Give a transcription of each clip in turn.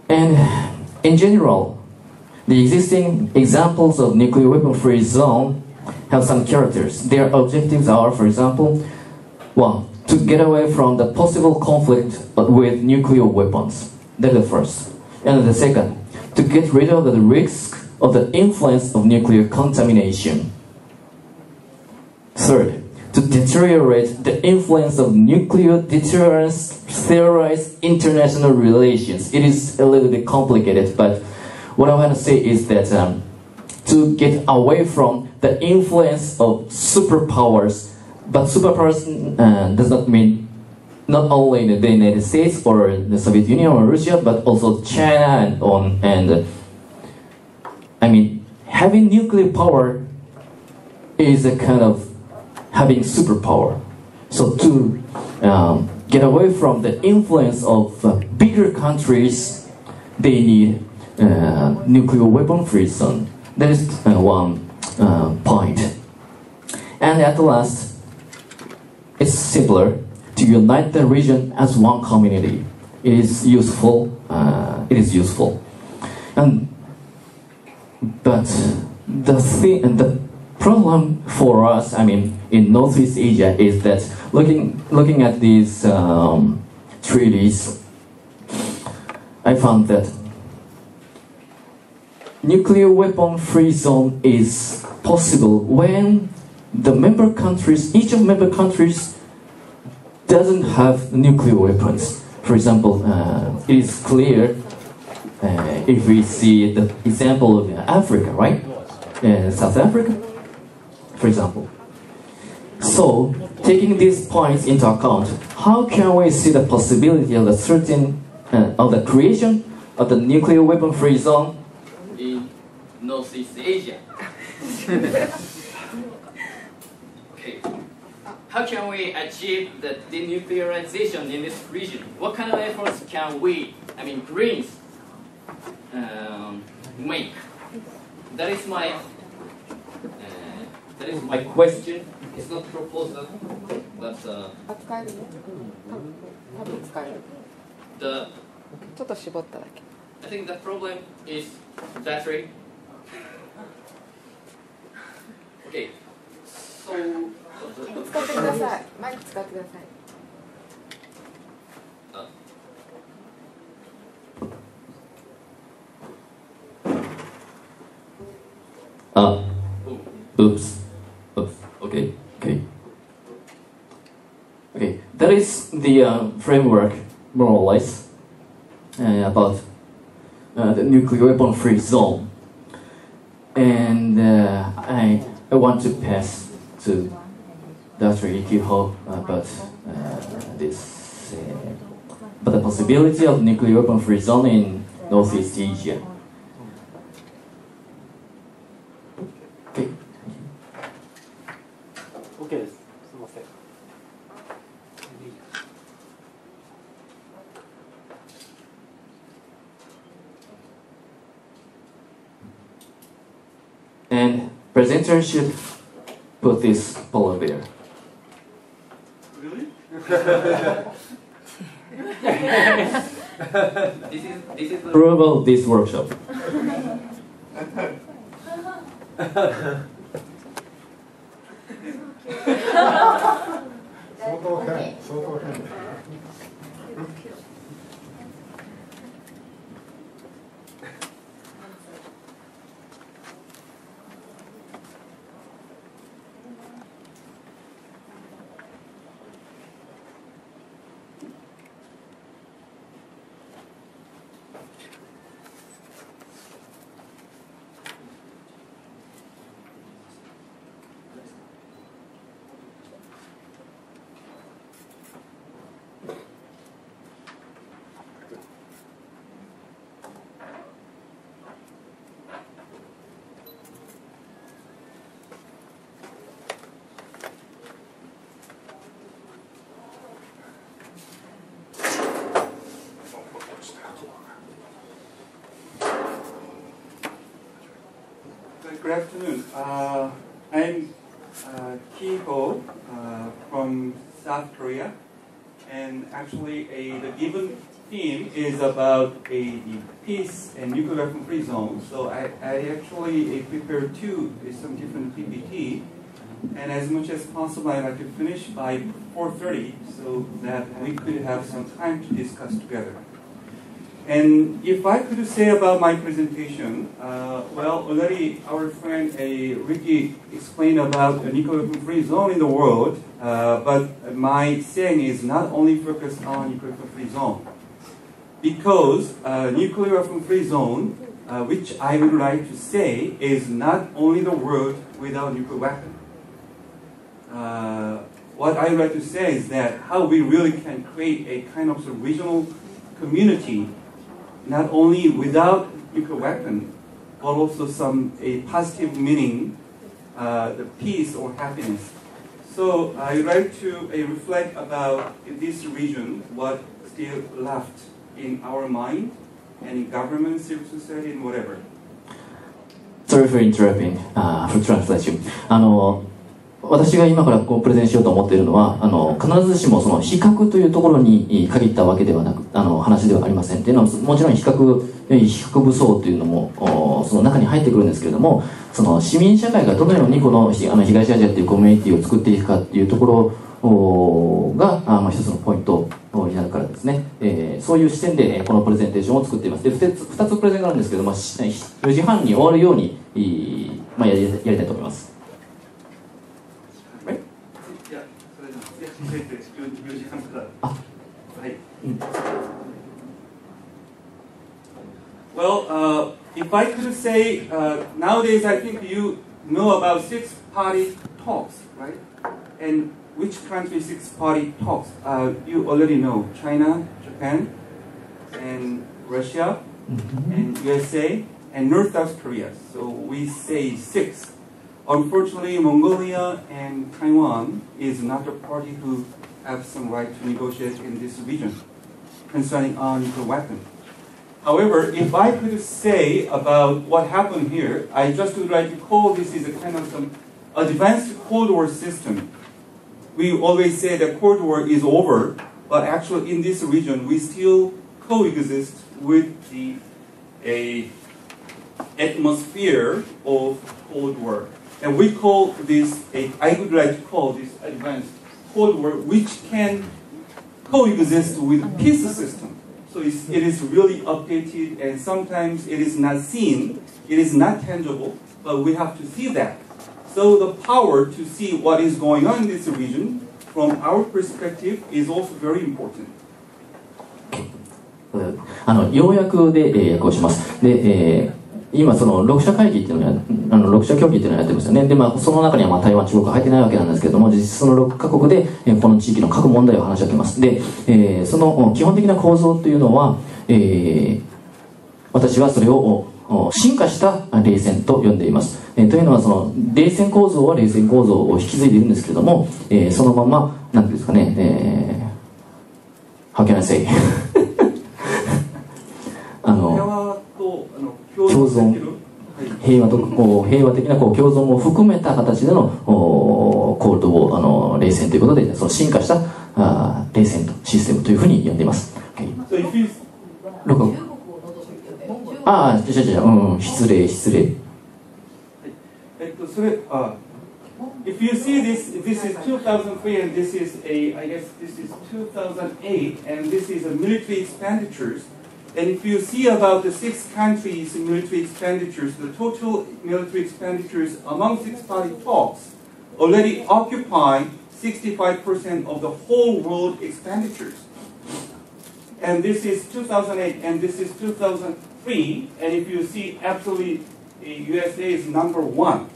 And in general, the existing examples of nuclear weapon-free zone have some characters. Their objectives are, for example, 1. To get away from the possible conflict with nuclear weapons. That's the first. And the second, to get rid of the risk of the influence of nuclear contamination. Third, to deteriorate the influence of nuclear deterrence theorize international relations. It is a little bit complicated, but what I want to say is that to get away from the influence of superpowers, but superpowers does not mean not only the United States or the Soviet Union or Russia, but also China and I mean, having nuclear power is a kind of having superpower. So to get away from the influence of bigger countries, they need nuclear weapon-free zone. That is one point. And at last, it's simpler to unite the region as one community. It is useful. But the problem for us, I mean, in Northeast Asia, is that looking at these treaties, I found that nuclear weapon-free zone is possible when the member countries, each of member countries, doesn't have nuclear weapons. For example, it is clear if we see the example of Africa, right? South Africa, for example. So, taking these points into account, how can we see the possibility of the creation of the nuclear weapon-free zone in Northeast Asia? Okay. How can we achieve the denuclearization in this region? What kind of efforts can we, Greens, make? That is my question. It's not proposal, but I think the problem is battery. Okay, so 使ってください。マイク使ってください。Oops. Okay. That is the framework, more or less, about the nuclear weapon-free zone. And I want to pass to Dr. Ikiho about about the possibility of nuclear weapon-free zone in Northeast Asia. OK です。すみません。And presenter should put this polar bear. Really? This is the rule of this workshop. 相当変。Good afternoon. I'm Ki-ho from South Korea, and actually the given theme is about the peace and nuclear weapon-free zone. So I actually prepared some different PPT, and as much as possible, I'd like to finish by 4:30 so that we could have some time to discuss together. And if I could say about my presentation, well, already our friend Ricky explained about the nuclear weapon-free zone in the world, but my saying is not only focused on nuclear weapon-free zone, because nuclear weapon-free zone, which I would like to say, is not only the world without nuclear weapon. What I would like to say is that how we really can create a kind of regional community, not only without nuclear weapon, but also a positive meaning, the peace or happiness. So I would like to reflect about in this region what still left in our mind and in government, civil society, and whatever. Sorry for interrupting for translation. 私が今からプレゼンしようと思っているのは必ずしもその非核というところに限ったわけではなく話ではありません。というのはもちろん非核武装というのもその中に入ってくるんですけれども、その市民社会がどのようにこの東アジアというコミュニティを作っていくかというところが一つのポイントになるからですね、そういう視点でこのプレゼンテーションを作っています。で2つプレゼンがあるんですけれども、4時半に終わるようにやりたいと思います。Well, if I could say, nowadays I think you know about six-party talks, right? And which country six-party talks? You already know China, Japan, and Russia, and USA, and North South Korea. So we say six. Unfortunately, Mongolia and Taiwan is not the party who have some right to negotiate in this region concerning our nuclear weapon. However, if I could say about what happened here, I just would like to call this is a kind of some advanced Cold War system. We always say that Cold War is over, but actually in this region we still coexist with the atmosphere of Cold War. And we call this, I would like to call this advanced Cold War, which can coexist with peace system. So it is really updated, and sometimes it is not seen, it is not tangible, but we have to see that. So the power to see what is going on in this region from our perspective is also very important. 要約で訳をします。で、今その6者会議っていうのを6者協議っていうのをやってますよね。でその中には台湾、中国が入ってないわけなんですけれども、実質その6カ国でこの地域の各問題を話し合ってます。で、その基本的な構造というのは、私はそれを進化した冷戦と呼んでいます。というのはその冷戦構造は冷戦構造を引き継いでいるんですけれども、そのままなんていうんですかね、How can I say 共存、平和的な共存も含めた形でのコールドウォー冷戦ということで、その進化した冷戦とシステムというふうに呼んでいます。失礼。If you see this is 2003 and this is I guess this is 2008 and this is a military expenditures. And if you see about the 6 countries' military expenditures, the total military expenditures among 6-party talks already occupy 65% of the whole world expenditures. And this is 2008 and this is 2003. And if you see, actually, USA is number 1.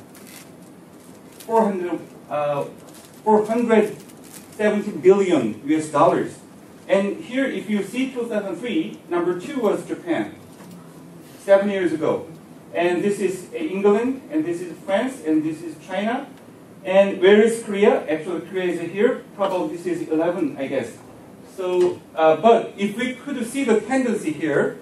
470 billion US dollars. And here, if you see 2003, number 2 was Japan, 7 years ago. And this is England, and this is France, and this is China. And where is Korea? Actually, Korea is here. Probably this is 11, I guess. So, but if we could see the tendency here,